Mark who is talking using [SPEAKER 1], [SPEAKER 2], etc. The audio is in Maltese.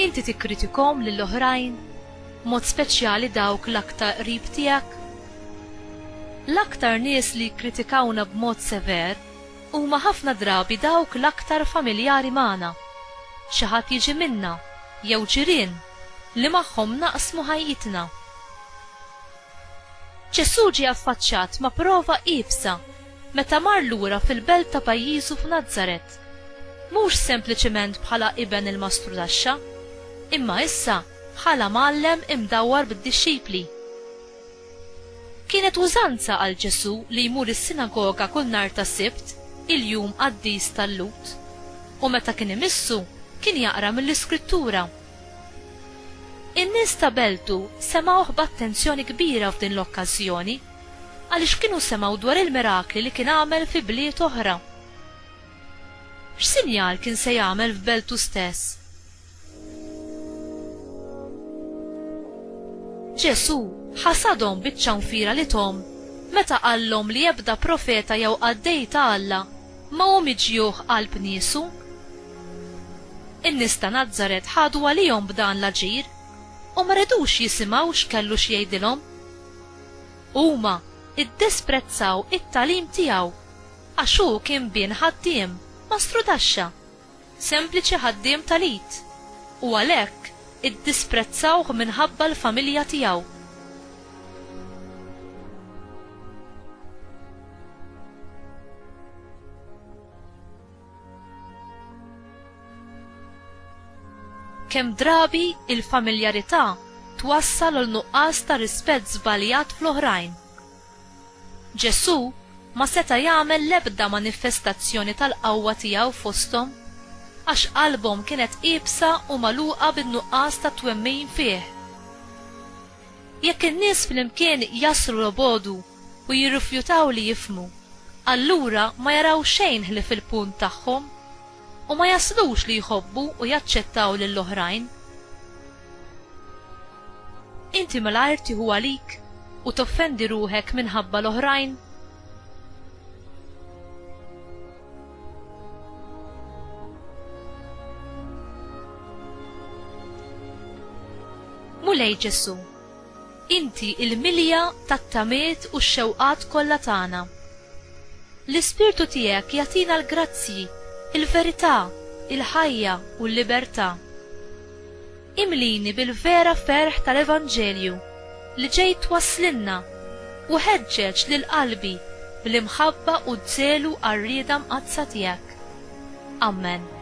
[SPEAKER 1] inti tikkritikhom lill-oħrajn, mod speċjali dawk l-aktar qrib tiegħek? L-aktar nies li jikkritikawna b'mod sever huma ħafna drabi dawk l-aktar familjari magħna, xi ħadd jiġi minna jew ġirien li magħhom naqsmu ħajjitna. Ġesù ġie affaċċjat ma' prova qiebsa meta mar lura fil-belt ta' pajjiżu f'Nażaret, mhux sempliċement bħala iben il-mastru taxxa, imma issa bħala mgħallem imdawwar bid-dixxipli. Kienet użanza għal Ġesù li jmur is-sinagoga kull nhar ta' Sibt, il-jum qaddis tal-Lut, u meta kien imissu kien jaqra mill-Iskrittura. In-nies ta' beltu semgħuh b'attenzjoni kbira f'din l-okkażjoni għaliex kienu semgħu dwar il-mirakli li kien għamel fi bliet oħra. X'sinjal kien se jagħmel f'beltu stess? Ġesù ħasadhom biċ-ċanfira li tom meta qallhom li ebda profeta jew għaddej ta' Alla ma hu miġjuh qalb niesu. In-nies ta' Nażaret ħadu għalihom b'dan l-aġir u ma redux jisimgħu x'kellu x'jgħidilhom. Huma iddisprezzaw it-tagħlim tiegħu għax hu kien bien ħaddiem mastru taxxa, sempliċi ħaddiem tal-id, u għalhekk iddisprezzawh minħabba l-familja tiegħu. Kemm drabi il-familjarità twassal għal nuqqas ta' rispett żbaljat fl-oħrajn. Ġesù ma seta' jagħmel l-ebda manifestazzjoni tal-qawwa tiegħu fosthom għax qalbhom kienet qiebsa u magħluqa bin-nuqqas ta' twemmin fih. Jekk in-nies flimkien jasru l-obodu u jirrifjutaw li jifhmu, allura ma jaraw xejn ħlief il-punt tagħhom u ma jaslux li jħobbu u jaċċettaw lill-oħrajn. Inti malajr tieħu għalik u toffendi ruħek minħabba l-oħrajn? Mulej Ġesù, inti il-milja tat-tamiet u x-xewqat kollha tagħna. L-Ispirtu tiegħek jagħtina l-grazzi, il-verità, il-ħajja u l-libertà. Imlini bil-vera ferħ tal-Evanġelju li ġej twassilna u ħeġġeġ lil qalbi bl-imħabba u d-żelu għar-rieda mqazza tiegħek. Amen.